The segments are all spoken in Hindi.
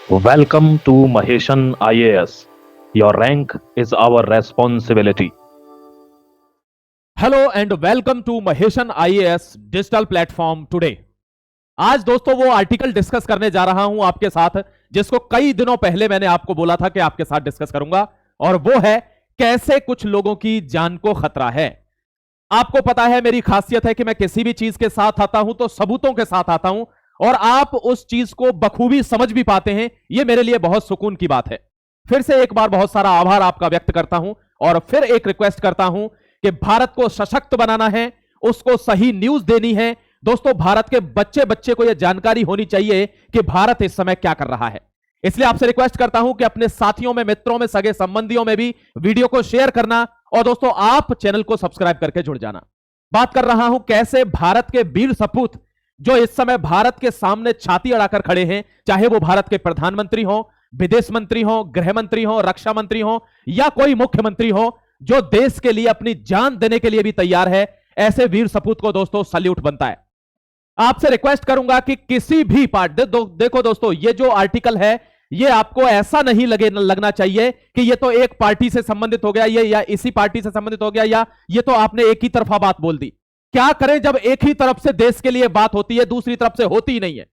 Welcome to Maheshan IAS. Your rank is our responsibility. Hello and welcome to Mahesan IAS digital platform today. आज दोस्तों वो आर्टिकल डिस्कस करने जा रहा हूं आपके साथ जिसको कई दिनों पहले मैंने आपको बोला था कि आपके साथ डिस्कस करूंगा, और वो है कैसे कुछ लोगों की जान को खतरा है। आपको पता है मेरी खासियत है कि मैं किसी भी चीज के साथ आता हूं तो सबूतों के साथ आता हूं, और आप उस चीज को बखूबी समझ भी पाते हैं। यह मेरे लिए बहुत सुकून की बात है। फिर से एक बार बहुत सारा आभार आपका व्यक्त करता हूं और फिर एक रिक्वेस्ट करता हूं कि भारत को सशक्त बनाना है, उसको सही न्यूज देनी है। दोस्तों, भारत के बच्चे बच्चे को यह जानकारी होनी चाहिए कि भारत इस समय क्या कर रहा है। इसलिए आपसे रिक्वेस्ट करता हूं कि अपने साथियों में, मित्रों में, सगे संबंधियों में भी वीडियो को शेयर करना, और दोस्तों आप चैनल को सब्सक्राइब करके जुड़ जाना। बात कर रहा हूं कैसे भारत के वीर सपूत जो इस समय भारत के सामने छाती अड़ाकर खड़े हैं, चाहे वो भारत के प्रधानमंत्री हो, विदेश मंत्री हो, गृह मंत्री हो, रक्षा मंत्री हो, या कोई मुख्यमंत्री हो, जो देश के लिए अपनी जान देने के लिए भी तैयार है, ऐसे वीर सपूत को दोस्तों सल्यूट बनता है। आपसे रिक्वेस्ट करूंगा कि किसी भी पार्ट देखो दोस्तों, ये जो आर्टिकल है ये आपको ऐसा नहीं लगना चाहिए कि ये तो एक पार्टी से संबंधित हो गया, ये या इसी पार्टी से संबंधित हो गया, या ये तो आपने एक ही तरफा बात बोल दी। क्या करें जब एक ही तरफ से देश के लिए बात होती है, दूसरी तरफ से होती ही नहीं है।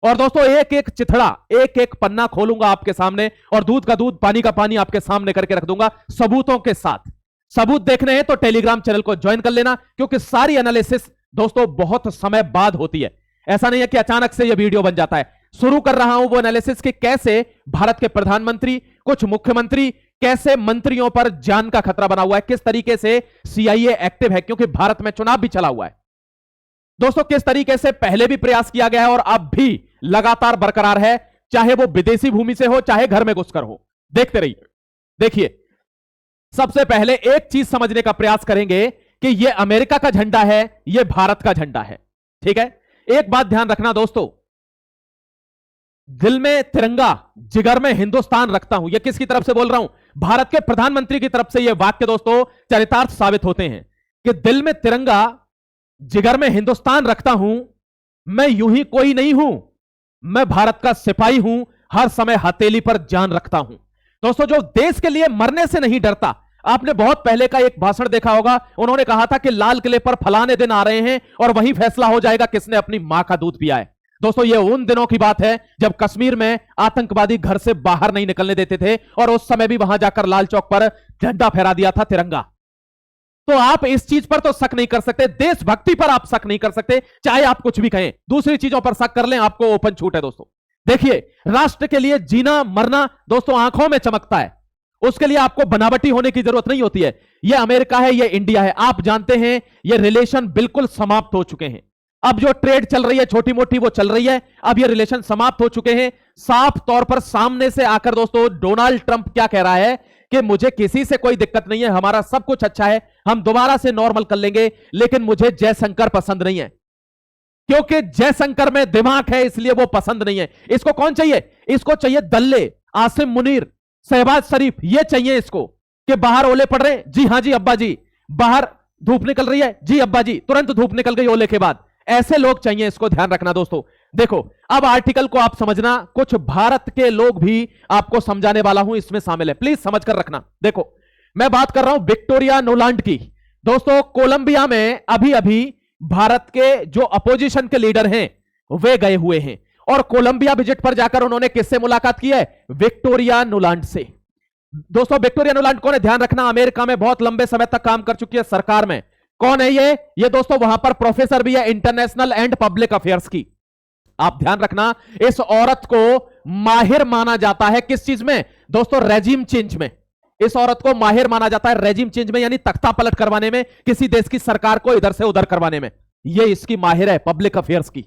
और दोस्तों एक एक चिथड़ा, एक एक पन्ना खोलूंगा आपके सामने, और दूध का दूध, पानी का पानी आपके सामने करके रख दूंगा सबूतों के साथ। सबूत देखने हैं तो टेलीग्राम चैनल को ज्वाइन कर लेना, क्योंकि सारी एनालिसिस दोस्तों बहुत समय बाद होती है। ऐसा नहीं है कि अचानक से यह वीडियो बन जाता है। शुरू कर रहा हूं वो एनालिसिस कि कैसे भारत के प्रधानमंत्री, कुछ मुख्यमंत्री, कैसे मंत्रियों पर जान का खतरा बना हुआ है, किस तरीके से सीआईए एक्टिव है, क्योंकि भारत में चुनाव भी चला हुआ है। दोस्तों किस तरीके से पहले भी प्रयास किया गया है और अब भी लगातार बरकरार है, चाहे वो विदेशी भूमि से हो, चाहे घर में घुसकर हो। देखते रहिए। देखिए, सबसे पहले एक चीज समझने का प्रयास करेंगे कि यह अमेरिका का झंडा है, यह भारत का झंडा है। ठीक है, एक बात ध्यान रखना दोस्तों, दिल में तिरंगा, जिगर में हिंदुस्तान रखता हूं। यह किसकी तरफ से बोल रहा हूं? भारत के प्रधानमंत्री की तरफ से यह वाक्य दोस्तों चरितार्थ साबित होते हैं कि दिल में तिरंगा, जिगर में हिंदुस्तान रखता हूं। मैं यूं ही कोई नहीं हूं, मैं भारत का सिपाही हूं, हर समय हथेली पर जान रखता हूं। दोस्तों जो देश के लिए मरने से नहीं डरता, आपने बहुत पहले का एक भाषण देखा होगा, उन्होंने कहा था कि लाल किले पर फलाने दिन आ रहे हैं और वहीं फैसला हो जाएगा किसने अपनी मां का दूध पिया है। दोस्तों ये उन दिनों की बात है जब कश्मीर में आतंकवादी घर से बाहर नहीं निकलने देते थे, और उस समय भी वहां जाकर लाल चौक पर झंडा फहरा दिया था, तिरंगा। तो आप इस चीज पर तो शक नहीं कर सकते, देशभक्ति पर आप शक नहीं कर सकते, चाहे आप कुछ भी कहें। दूसरी चीजों पर शक कर लें, आपको ओपन छूट है दोस्तों। देखिए, राष्ट्र के लिए जीना मरना दोस्तों आंखों में चमकता है, उसके लिए आपको बनावटी होने की जरूरत नहीं होती है। यह अमेरिका है, यह इंडिया है, आप जानते हैं यह रिलेशन बिल्कुल समाप्त हो चुके हैं। अब जो ट्रेड चल रही है छोटी मोटी वो चल रही है, अब ये रिलेशन समाप्त हो चुके हैं। साफ तौर पर सामने से आकर दोस्तों डोनाल्ड ट्रंप क्या कह रहा है कि मुझे किसी से कोई दिक्कत नहीं है, हमारा सब कुछ अच्छा है, हम दोबारा से नॉर्मल कर लेंगे, लेकिन मुझे जयशंकर पसंद नहीं है, क्योंकि जयशंकर में दिमाग है, इसलिए वो पसंद नहीं है। इसको कौन चाहिए? इसको चाहिए दल्ले, आसिम मुनीर, शहबाज शरीफ, ये चाहिए इसको कि बाहर ओले पड़ रहे, जी हां जी अब्बा जी, बाहर धूप निकल रही है, जी अब्बा जी, तुरंत धूप निकल गई ओले के बाद। ऐसे लोग चाहिए, इसको ध्यान रखना दोस्तों। देखो अब आर्टिकल को आप समझना, कुछ भारत के लोग भी आपको समझाने वाला हूं, इसमें शामिल है, प्लीज समझ कर रखना। देखो मैं बात कर रहा हूं विक्टोरिया नोलांड की। दोस्तों कोलंबिया में अभी अभी भारत के जो अपोजिशन के लीडर हैं वे गए हुए हैं, और कोलंबिया विजिट पर जाकर उन्होंने किससे मुलाकात की है? विक्टोरिया नोलांड से। दोस्तों विक्टोरिया नोलांड कौन है? ध्यान रखना, अमेरिका में बहुत लंबे समय तक काम कर चुकी है सरकार में। कौन है ये दोस्तों वहां पर प्रोफेसर भी है इंटरनेशनल एंड पब्लिक अफेयर्स की। आप ध्यान रखना, इस औरत को माहिर माना जाता है किस चीज में दोस्तों? रेजिम चेंज में। इस औरत को माहिर माना जाता है रेजिम चेंज में, यानी तख्ता पलट करवाने में, किसी देश की सरकार को इधर से उधर करवाने में। ये इसकी माहिर है पब्लिक अफेयर्स की।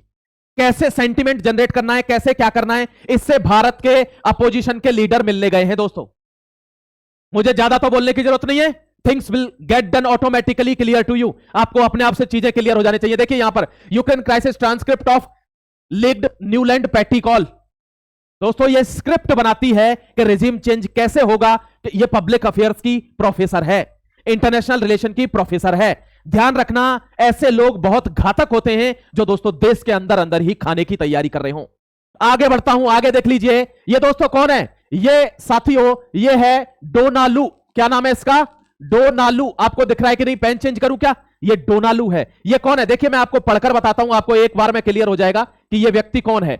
कैसे सेंटिमेंट जनरेट करना है, कैसे क्या करना है, इससे भारत के अपोजिशन के लीडर मिलने गए हैं दोस्तों। मुझे ज्यादा तो बोलने की जरूरत नहीं है, things will get done automatically clear to you. आपको अपने आप से चीजें क्लियर हो जानी चाहिए। देखिए यहां पर Ukraine crisis transcript of leaked Nuland Pyatt call. दोस्तों ये स्क्रिप्ट बनाती है कि रेजिम चेंज कैसे होगा। ये पब्लिक अफेयर्स की प्रोफेसर है, इंटरनेशनल रिलेशन की प्रोफेसर है। ध्यान रखना, ऐसे लोग बहुत घातक होते हैं जो दोस्तों देश के अंदर अंदर ही खाने की तैयारी कर रहे हो। आगे बढ़ता हूं, आगे देख लीजिए। ये दोस्तों कौन है? ये साथियों, ये है डोनाल्डू। क्या नाम है इसका? डोनाल्डू। आपको दिख रहा है कि नहीं? पेन चेंज करूं क्या? ये डोनाल्डू है। ये कौन है? देखिए मैं आपको पढ़कर बताता हूं, आपको एक बार में क्लियर हो जाएगा कि ये व्यक्ति कौन है।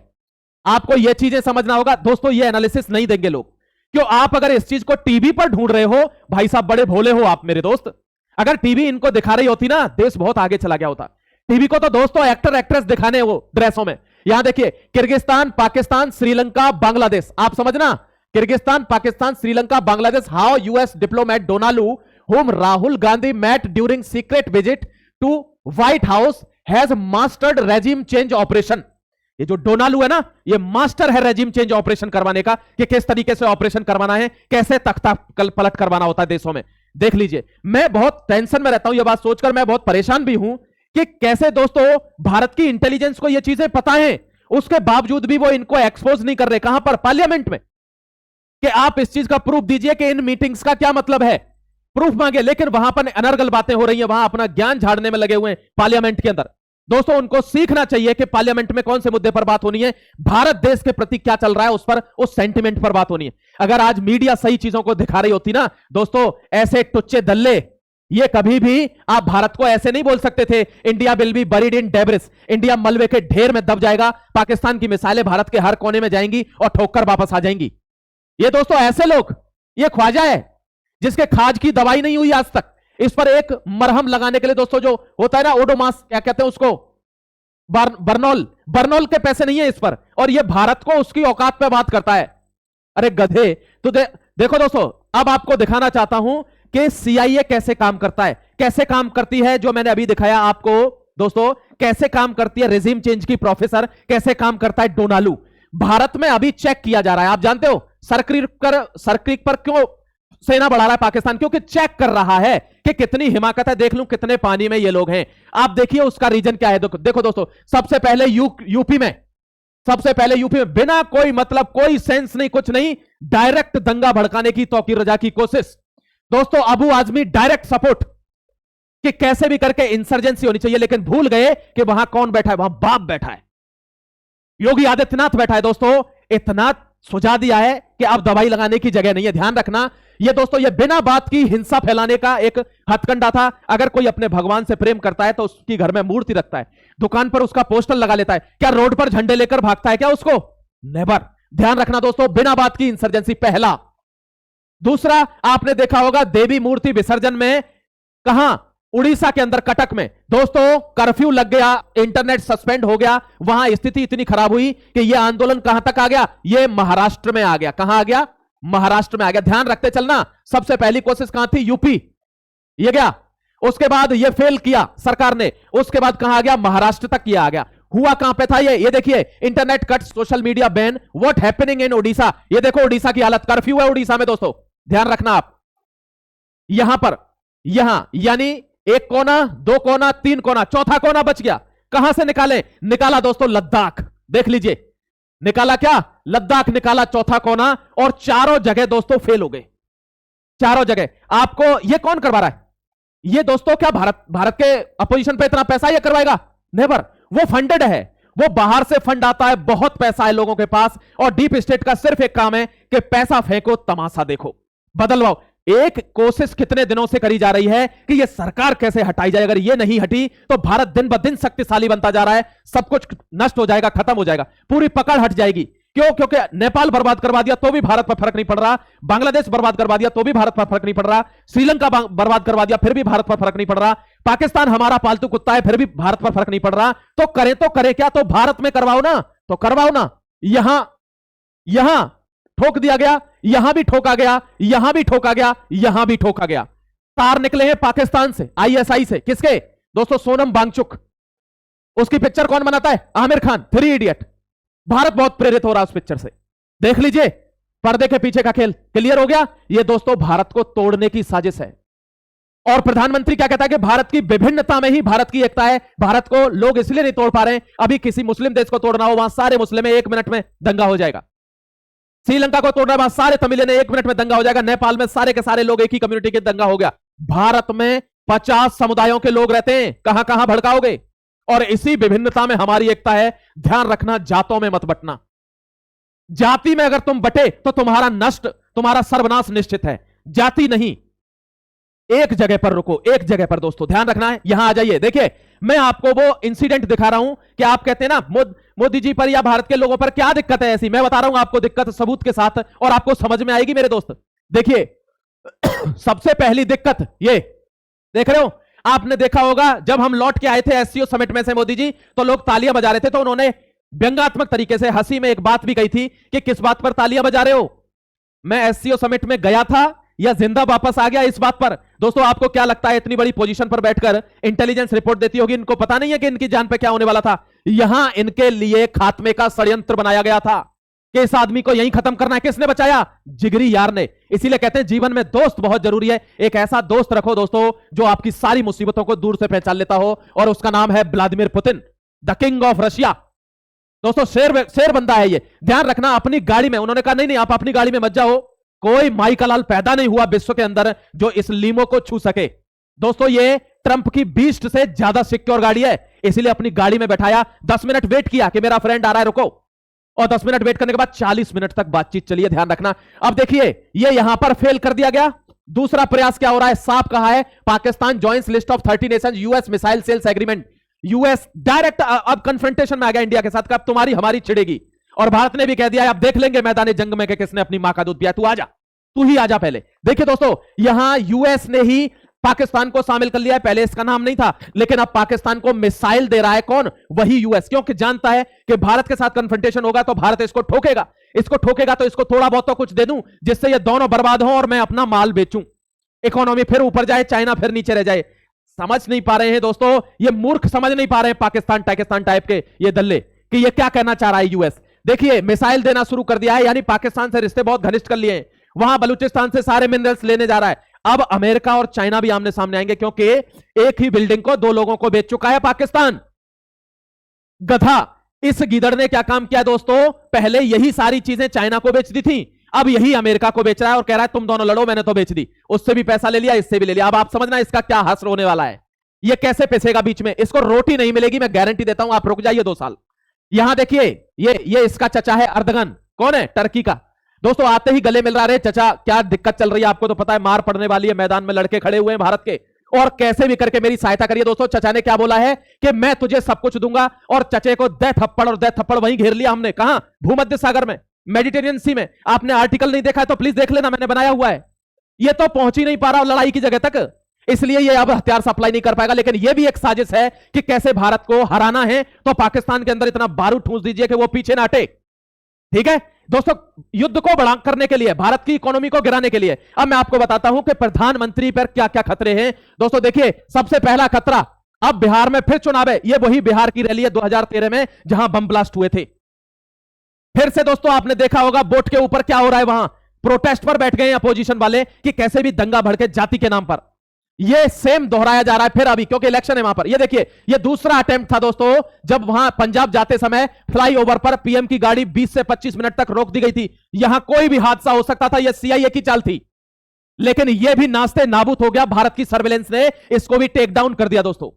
आपको ये चीजें समझना होगा दोस्तों, ये एनालिसिस नहीं देंगे लोग। क्यों? आप अगर इस चीज को टीवी पर ढूंढ रहे हो, भाई साहब बड़े भोले हो आप मेरे दोस्त। अगर टीवी इनको दिखा रही होती ना, देश बहुत आगे चला गया होता। टीवी को तो दोस्तों एक्टर एक्ट्रेस दिखाने वो ड्रेसों में। यहां देखिए, किर्गिस्तान, पाकिस्तान, श्रीलंका, बांग्लादेश। आप समझना, Kyrgyzstan, Pakistan, Sri Lanka, Bangladesh. How US diplomat Donald Lu whom Rahul Gandhi met during secret visit to White House has mastered regime change operation। ये जो डोनाल्डू है ना, ये मास्टर है रेजिम चेंज ऑपरेशन करवाने का, कि किस तरीके से ऑपरेशन करवाना है, कैसे तख्ता पलट करवाना होता है देशों में। देख लीजिए, मैं बहुत टेंशन में रहता हूं, यह बात सोचकर मैं बहुत परेशान भी हूं कि कैसे दोस्तों भारत की इंटेलिजेंस को यह चीजें पता है, उसके बावजूद भी वो इनको एक्सपोज नहीं कर रहे। कहां पर? पार्लियामेंट में। कि आप इस चीज का प्रूफ दीजिए कि इन मीटिंग्स का क्या मतलब है, प्रूफ मांगे। लेकिन वहां पर अनर्गल बातें हो रही हैं, वहां अपना ज्ञान झाड़ने में लगे हुए हैं पार्लियामेंट के अंदर। दोस्तों उनको सीखना चाहिए कि पार्लियामेंट में कौन से मुद्दे पर बात होनी है, भारत देश के प्रति क्या चल रहा है उस पर, उस सेंटिमेंट पर बात होनी है। अगर आज मीडिया सही चीजों को दिखा रही होती ना दोस्तों, ऐसे टुच्चे दल्ले ये कभी भी आप भारत को ऐसे नहीं बोल सकते थे, India will be buried in debris, India मलबे के ढेर में दब जाएगा, पाकिस्तान की मिसाइलें भारत के हर कोने में जाएंगी और ठोककर वापस आ जाएंगी। ये दोस्तों ऐसे लोग, ये ख्वाजा है जिसके खाज की दवाई नहीं हुई आज तक। इस पर एक मरहम लगाने के लिए दोस्तों जो होता है ना, ओडोमास क्या कहते हैं उसको, बर्नोल के पैसे नहीं है इस पर, और ये भारत को उसकी औकात पे बात करता है। अरे गधे। तो देखो दोस्तों, अब आपको दिखाना चाहता हूं कि सीआईए कैसे काम करता है, कैसे काम करती है, जो मैंने अभी दिखाया आपको दोस्तों, कैसे काम करती है रेजिम चेंज की प्रोफेसर, कैसे काम करता है डोनाल्डू। भारत में अभी चेक किया जा रहा है, आप जानते हो सरक्रीक पर क्यों सेना बढ़ा रहा है पाकिस्तान? क्योंकि चेक कर रहा है कि कितनी हिमाकत है, देख लूं कितने पानी में ये लोग हैं। आप देखिए उसका रीजन क्या है। देखो दोस्तों, सबसे पहले यूपी में बिना कोई मतलब, कोई सेंस नहीं, कुछ नहीं, डायरेक्ट दंगा भड़काने की तौकीर रजा की कोशिश। दोस्तों अबू आजमी डायरेक्ट सपोर्ट कि कैसे भी करके इंसर्जेंसी होनी चाहिए, लेकिन भूल गए कि वहां कौन बैठा है, वहां बाप बैठा है, योगी आदित्यनाथ बैठा है। दोस्तों इतना सुझा दिया है कि अब दवाई लगाने की जगह नहीं है। ध्यान रखना, ये दोस्तों ये बिना बात की हिंसा फैलाने का एक हथकंडा था। अगर कोई अपने भगवान से प्रेम करता है तो उसकी घर में मूर्ति रखता है, दुकान पर उसका पोस्टर लगा लेता है, क्या रोड पर झंडे लेकर भागता है क्या उसको? नेवर। ध्यान रखना दोस्तों, बिना बात की इंसर्जेंसी, पहला। दूसरा, आपने देखा होगा देवी मूर्ति विसर्जन में, कहां? उड़ीसा के अंदर कटक में दोस्तों कर्फ्यू लग गया, इंटरनेट सस्पेंड हो गया, वहां स्थिति इतनी खराब हुई कि यह आंदोलन कहां तक आ गया? यह महाराष्ट्र में आ गया। कहां आ गया? महाराष्ट्र में आ गया। ध्यान रखते चलना, सबसे पहली कोशिश कहां थी? यूपी, ये गया। उसके बाद यह फेल किया सरकार ने, उसके बाद कहां आ गया? महाराष्ट्र तक यह आ गया। हुआ कहां पे था ये देखिए, internet cut, social media ban, what happening in Odisha. ये देखो ओडिशा की हालत, कर्फ्यू है ओडिशा में दोस्तों, ध्यान रखना आप। यहां पर, यहां यानी एक कोना, दो कोना, तीन कोना, चौथा कोना बच गया। कहां से निकाला दोस्तों? लद्दाख। देख लीजिए, निकाला क्या? लद्दाख निकाला, चौथा कोना, और चारों जगह दोस्तों फेल हो गए, चारों जगह। आपको ये कौन करवा रहा है? ये दोस्तों क्या भारत के अपोजिशन पे इतना पैसा ये करवाएगा? नेवर। वो फंडेड है, वो बाहर से फंड आता है, बहुत पैसा है लोगों के पास, और डीप स्टेट का सिर्फ एक काम है कि पैसा फेंको, तमाशा देखो, बदलवाओ। एक कोशिश कितने दिनों से करी जा रही है कि यह सरकार कैसे हटाई जाए। अगर यह नहीं हटी तो भारत दिन ब दिन शक्तिशाली बनता जा रहा है, सब कुछ नष्ट हो जाएगा, खत्म हो जाएगा, पूरी पकड़ हट जाएगी। क्यों? क्योंकि नेपाल बर्बाद करवा दिया तो भी भारत पर फर्क नहीं पड़ रहा, बांग्लादेश बर्बाद करवा दिया तो भी भारत पर फर्क नहीं पड़ रहा, श्रीलंका बर्बाद करवा दिया फिर भी भारत पर फर्क नहीं पड़ रहा, पाकिस्तान हमारा पालतू कुत्ता है फिर भी भारत पर फर्क नहीं पड़ रहा। तो करे क्या? तो भारत में करवाओ ना, तो करवाओ ना। यहां ठोक दिया गया, यहां भी ठोका गया, यहां भी ठोका गया, यहां भी ठोका गया। तार निकले हैं पाकिस्तान से, आईएसआई से। किसके? दोस्तों सोनम वांगचुक। उसकी पिक्चर कौन बनाता है? आमिर खान, 3 इडियट। भारत बहुत प्रेरित हो रहा है उस पिक्चर से। देख लीजिए, पर्दे के पीछे का खेल क्लियर हो गया। यह दोस्तों भारत को तोड़ने की साजिश है। और प्रधानमंत्री क्या कहता है कि भारत की विभिन्नता में ही भारत की एकता है, भारत को लोग इसलिए नहीं तोड़ पा रहे हैं। अभी किसी मुस्लिम देश को तोड़ना हो, वहां सारे मुस्लिम 1 मिनट में दंगा हो जाएगा। श्रीलंका को तोड़ना, वहां सारे तमिल ने 1 मिनट में दंगा हो जाएगा। नेपाल में सारे के सारे लोग एक ही कम्युनिटी के, दंगा हो गया। भारत में 50 समुदायों के लोग रहते हैं, कहां कहां भड़काओगे? और इसी विभिन्नता में हमारी एकता है। ध्यान रखना, जातों में मत बंटना। जाति में अगर तुम बटे तो तुम्हारा नष्ट, तुम्हारा सर्वनाश निश्चित है, जाति नहीं। एक जगह पर रुको, एक जगह पर दोस्तों ध्यान रखना है। यहां आ जाइए, देखिए मैं आपको वो इंसिडेंट दिखा रहा हूं कि आप कहते हैं ना मोदी जी पर या भारत के लोगों पर क्या दिक्कत है ऐसी, मैं बता रहा हूं आपको दिक्कत सबूत के साथ, और आपको समझ में आएगी मेरे दोस्त। देखिए सबसे पहली दिक्कत ये देख रहे हो, आपने देखा होगा जब हम लौट के आए थे एससीओ समिट में से मोदी जी, तो लोग तालियां बजा रहे थे, तो उन्होंने व्यंग्यात्मक तरीके से हंसी में एक बात भी कही थी कि किस बात पर तालियां बजा रहे हो, मैं एससीओ समिट में गया था या जिंदा वापस आ गया, इस बात पर। दोस्तों आपको क्या लगता है, इतनी बड़ी पोजीशन पर बैठकर इंटेलिजेंस रिपोर्ट देती होगी, इनको पता नहीं है कि इनकी जान पे क्या होने वाला था। यहां इनके लिए खात्मे का षड्यंत्र बनाया गया था कि इस आदमी को यहीं खत्म करना है। किसने बचाया? जिगरी यार ने। इसीलिए कहते हैं जीवन में दोस्त बहुत जरूरी है। एक ऐसा दोस्त रखो दोस्तों जो आपकी सारी मुसीबतों को दूर से पहचान लेता हो, और उसका नाम है Vladimir Putin, the king of Russia. दोस्तों शेर बंदा है ये, ध्यान रखना। अपनी गाड़ी में उन्होंने कहा नहीं नहीं आप अपनी गाड़ी में मत जाओ, कोई माई का लाल पैदा नहीं हुआ विश्व के अंदर जो इस लीमो को छू सके। दोस्तों ये ट्रंप की बीस्ट से ज्यादा सिक्योर गाड़ी है, इसलिए अपनी गाड़ी में बैठाया, 10 मिनट वेट किया कि मेरा फ्रेंड आ रहा है रुको, और 10 मिनट वेट करने के बाद 40 मिनट तक बातचीत चली है, ध्यान रखना। अब देखिए ये यहां पर फेल कर दिया गया। दूसरा प्रयास क्या हो रहा है, साफ कहा है, Pakistan joins list of 30 nation US missile sales agreement. US direct अब कन्फ्रंटेशन में आ गया इंडिया के साथ, कब तुम्हारी हमारी छिड़ेगी। और भारत ने भी कह दिया अब देख लेंगे मैदान जंग में कि किसने अपनी मां का दूध पिया, तू आजा, तू ही आजा पहले। देखिए दोस्तों यहां यूएस ने ही पाकिस्तान को शामिल कर लिया है, पहले इसका नाम नहीं था, लेकिन अब पाकिस्तान को मिसाइल दे रहा है कौन? वही यूएस, क्योंकि जानता है कि भारत के साथ कन्फ्रंटेशन होगा तो भारत इसको ठोकेगा, इसको ठोकेगा तो इसको थोड़ा बहुत तो कुछ दे दूं जिससे ये दोनों बर्बाद हो और मैं अपना माल बेचूं, इकोनॉमी फिर ऊपर जाए, चाइना फिर नीचे रह जाए। समझ नहीं पा रहे हैं दोस्तों, ये मूर्ख समझ नहीं पा रहे हैं पाकिस्तान टाइप के ये दल्ले कि ये क्या कहना चाह रहा है यूएस। देखिए मिसाइल देना शुरू कर दिया है, यानी पाकिस्तान से रिश्ते बहुत घनिष्ठ कर लिए हैं, वहां बलूचिस्तान से सारे मिनरल्स लेने जा रहा है। अब अमेरिका और चाइना भी आमने सामने आएंगे, क्योंकि एक ही बिल्डिंग को दो लोगों को बेच चुका है पाकिस्तान। गधा इस गीदड़ ने क्या काम किया दोस्तों, पहले यही सारी चीजें चाइना को बेच दी थी, अब यही अमेरिका को बेच रहा है और कह रहा है तुम दोनों लड़ो, मैंने तो बेच दी, उससे भी पैसा ले लिया, इससे भी ले लिया। अब आप समझना इसका क्या हश्र होने वाला है, ये कैसे पिसेगा बीच में, इसको रोटी नहीं मिलेगी, मैं गारंटी देता हूं। आप रुक जाइए 2 साल। यहां देखिए ये इसका चचा है अर्दगन, कौन है? टर्की का। दोस्तों आते ही गले मिल रहा है, चचा क्या दिक्कत चल रही है, आपको तो पता है मार पड़ने वाली है, मैदान में लड़के खड़े हुए हैं भारत के, और कैसे भी करके मेरी सहायता करिए। दोस्तों चचा ने क्या बोला है कि मैं तुझे सब कुछ दूंगा, और चचे को दे थप्पड़ और दे थप्पड़ वहीं घेर लिया हमने। कहां? भूमध्य सागर में, मेडिटेरियन सी में। आपने आर्टिकल नहीं देखा है तो प्लीज देख लेना, मैंने बनाया हुआ है। ये तो पहुंच ही नहीं पा रहा लड़ाई की जगह तक, इसलिए ये अब हथियार सप्लाई नहीं कर पाएगा। लेकिन ये भी एक साजिश है कि कैसे भारत को हराना है, तो पाकिस्तान के अंदर इतना बारूद ठूंस दीजिए कि वो पीछे ना हटे। ठीक है दोस्तों, युद्ध को बढ़ा करने के लिए, भारत की इकोनॉमी को गिराने के लिए। अब मैं आपको बताता हूं कि प्रधानमंत्री पर क्या क्या खतरे हैं। दोस्तों देखिए सबसे पहला खतरा, अब बिहार में फिर चुनाव है, ये वही बिहार की रैली है 2013 में जहां बम ब्लास्ट हुए थे। फिर से दोस्तों आपने देखा होगा बोट के ऊपर क्या हो रहा है, वहां प्रोटेस्ट पर बैठ गए अपोजिशन वाले कि कैसे भी दंगा भड़के जाति के नाम पर। ये सेम दोहराया जा रहा है फिर अभी, क्योंकि इलेक्शन है वहां पर। ये देखिए ये दूसरा अटेम्प्ट था दोस्तों, जब वहां पंजाब जाते समय फ्लाईओवर पर पीएम की गाड़ी 20 से 25 मिनट तक रोक दी गई थी। यहां कोई भी हादसा हो सकता था, यह सीआईए की चाल थी, लेकिन यह भी नाचते नाबूद हो गया। भारत की सर्वेलेंस ने इसको भी टेक डाउन कर दिया दोस्तों।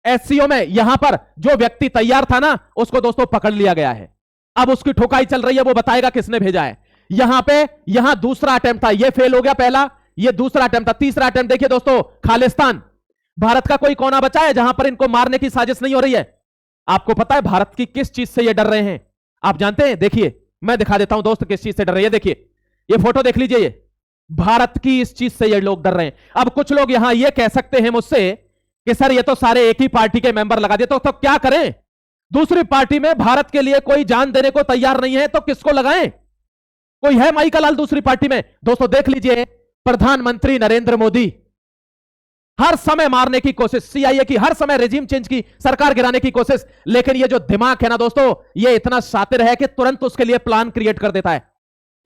एससीओ में यहां पर जो व्यक्ति तैयार था ना, उसको दोस्तों पकड़ लिया गया है, अब उसकी ठोकाई चल रही है, वो बताएगा किसने भेजा है। यहां दूसरा अटेम्प्ट था, यह फेल हो गया पहला, ये दूसरा अटेम्प्ट था। तीसरा अटेम्प्ट देखिए दोस्तों, खालिस्तान, भारत का कोई कोना बचा है जहां पर इनको मारने की साजिश नहीं हो रही है। आपको पता है भारत की किस चीज से ये डर रहे हैं, आप जानते हैं? देखिए मैं दिखा देता हूं दोस्त किस चीज से डर रहे हैं। देखिए ये फोटो देख लीजिए, ये भारत की इस चीज से ये लोग डर रहे हैं। अब कुछ लोग यहां ये कह सकते हैं मुझसे कि सर ये तो सारे एक ही पार्टी के मेंबर लगा दिए, तो क्या करें? दूसरी पार्टी में भारत के लिए कोई जान देने को तैयार नहीं है, तो किसको लगाएं? कोई है माई का लाल दूसरी पार्टी में? दोस्तों देख लीजिए, प्रधानमंत्री नरेंद्र मोदी हर समय मारने की कोशिश, सीआईए की हर समय रेजिम चेंज की, सरकार गिराने की कोशिश, लेकिन ये जो दिमाग है ना दोस्तों, ये इतना शातिर है कि तुरंत उसके लिए प्लान क्रिएट कर देता है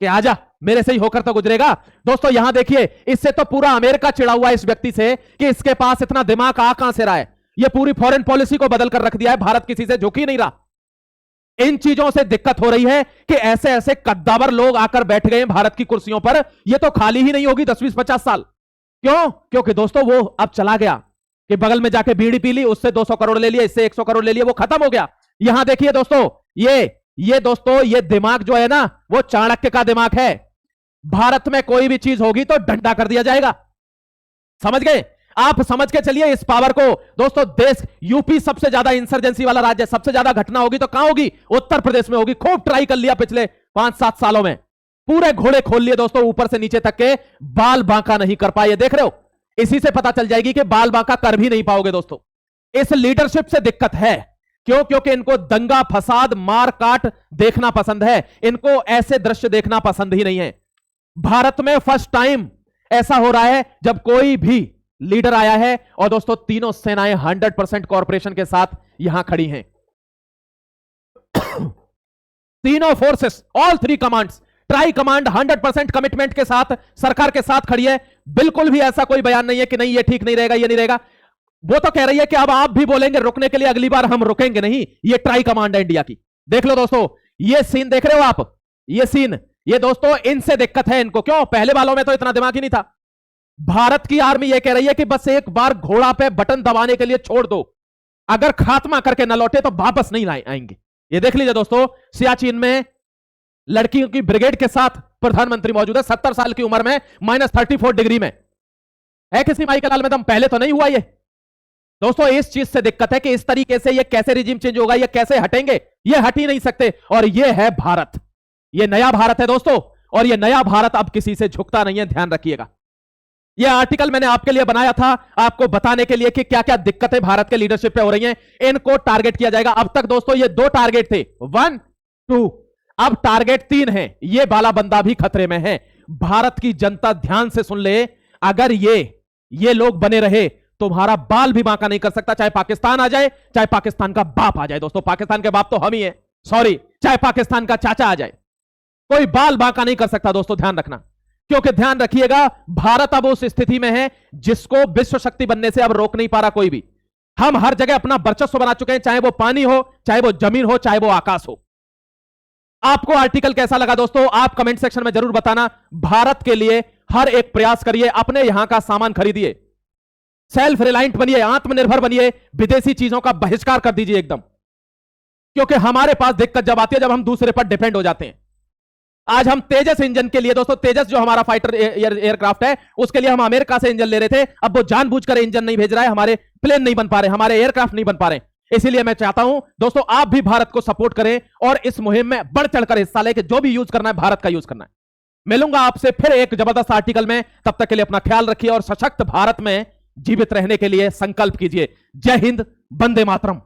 कि आजा मेरे से ही होकर तो गुजरेगा। दोस्तों यहां देखिए, इससे तो पूरा अमेरिका चिढ़ा हुआ है इस व्यक्ति से कि इसके पास इतना दिमाग कहां से रहा है। ये पूरी फॉरेन पॉलिसी को बदल कर रख दिया है, भारत किसी से झुक ही नहीं रहा। इन चीजों से दिक्कत हो रही है कि ऐसे ऐसे कद्दावर लोग आकर बैठ गए हैं भारत की कुर्सियों पर, ये तो खाली ही नहीं होगी 10-20-50 साल। क्यों? क्योंकि दोस्तों वो अब चला गया कि बगल में जाके बीड़ी पी ली, उससे 200 करोड़ ले लिया, इससे 100 करोड़ ले लिया, वो खत्म हो गया। यहां देखिए दोस्तों, ये ये दोस्तों, ये दिमाग जो है ना, वो चाणक्य का दिमाग है। भारत में कोई भी चीज होगी तो डंडा कर दिया जाएगा। समझ गए? आप समझ के चलिए इस पावर को। दोस्तों, देश यूपी सबसे ज्यादा इंसर्जेंसी वाला राज्य है। सबसे ज्यादा घटना होगी तो कहां होगी? उत्तर प्रदेश में होगी। खूब ट्राई कर लिया पिछले 5-7 सालों में, पूरे घोड़े खोल लिए दोस्तों, ऊपर से नीचे तक के, बाल बांका नहीं कर पाए। देख रहे हो? इसी से पता चल जाएगी कि बाल बांका कर भी नहीं पाओगे दोस्तों। इस लीडरशिप से दिक्कत है। क्यों? क्योंकि इनको दंगा फसाद मार काट देखना पसंद है। इनको ऐसे दृश्य देखना पसंद ही नहीं है। भारत में फर्स्ट टाइम ऐसा हो रहा है जब कोई भी लीडर आया है, और दोस्तों तीनों सेनाएं 100% कॉर्पोरेशन के साथ यहां खड़ी हैं। तीनों forces, all 3 commands, try command 100% commitment के साथ सरकार के साथ खड़ी है। बिल्कुल भी ऐसा कोई बयान नहीं है कि नहीं ये ठीक नहीं रहेगा, ये नहीं रहेगा। वो तो कह रही है कि अब आप भी बोलेंगे रुकने के लिए, अगली बार हम रुकेंगे नहीं। ये ट्राई कमांड है इंडिया की। देख लो दोस्तों, ये सीन देख रहे हो आप? ये सीन, ये दोस्तों इनसे दिक्कत है इनको। क्यों? पहले वालों में तो इतना दिमाग ही नहीं था। भारत की आर्मी ये कह रही है कि बस एक बार घोड़ा पे बटन दबाने के लिए छोड़ दो, अगर खात्मा करके न लौटे तो वापस नहीं आएंगे। ये देख लीजिए दोस्तों, सियाचिन में लड़कियों की ब्रिगेड के साथ प्रधानमंत्री मौजूद है, 70 साल की उम्र में, -34 डिग्री में। है किसी माई का लाल में दम? पहले तो नहीं हुआ ये दोस्तों। इस चीज से दिक्कत है कि इस तरीके से ये कैसे रिजीम चेंज होगा, ये कैसे हटेंगे? ये हट ही नहीं सकते। और ये है भारत, ये नया भारत है दोस्तों। और ये नया भारत अब किसी से झुकता नहीं है, ध्यान रखिएगा। ये आर्टिकल मैंने आपके लिए बनाया था, आपको बताने के लिए कि क्या क्या दिक्कतें भारत के लीडरशिप पे हो रही हैं। इनको टारगेट किया जाएगा। अब तक दोस्तों ये 2 टारगेट थे, 1, 2, अब टारगेट 3 है। ये बाला बंदा भी खतरे में है। भारत की जनता ध्यान से सुन ले, अगर ये लोग बने रहे, तुम्हारा बाल भी बांका नहीं कर सकता। चाहे पाकिस्तान आ जाए, चाहे पाकिस्तान का बाप आ जाए। दोस्तों, पाकिस्तान के बाप तो हम ही हैं, सॉरी, चाहे पाकिस्तान का चाचा आ जाए, कोई बाल बांका नहीं कर सकता। दोस्तों ध्यान रखना, क्योंकि ध्यान रखिएगा, भारत अब उस स्थिति में है जिसको विश्व शक्ति बनने से अब रोक नहीं पा रहा कोई भी। हम हर जगह अपना वर्चस्व बना चुके हैं, चाहे वो पानी हो, चाहे वो जमीन हो, चाहे वो आकाश हो। आपको आर्टिकल कैसा लगा दोस्तों? आप कमेंट सेक्शन में जरूर बताना। भारत के लिए हर एक प्रयास करिए, अपने यहां का सामान खरीदिए, सेल्फ रिलायंट बनिए, आत्मनिर्भर बनिए, विदेशी चीजों का बहिष्कार कर दीजिए एकदम। क्योंकि हमारे पास दिक्कत जब आती है जब हम दूसरे पर डिपेंड हो जाते हैं। आज हम तेजस इंजन के लिए दोस्तों, तेजस जो हमारा फाइटर एयरक्राफ्ट है, उसके लिए हम अमेरिका से इंजन ले रहे थे। अब वो जानबूझकर इंजन नहीं भेज रहा है, हमारे प्लेन नहीं बन पा रहे, हमारे एयरक्राफ्ट नहीं बन पा रहे। इसीलिए मैं चाहता हूं दोस्तों, आप भी भारत को सपोर्ट करें और इस मुहिम में बढ़ चढ़कर हिस्सा लें कि जो भी यूज करना है भारत का यूज करना है। मिलूंगा आपसे फिर एक जबरदस्त आर्टिकल में। तब तक के लिए अपना ख्याल रखिए और सशक्त भारत में जीवित रहने के लिए संकल्प कीजिए। जय हिंद, वंदे मातरम।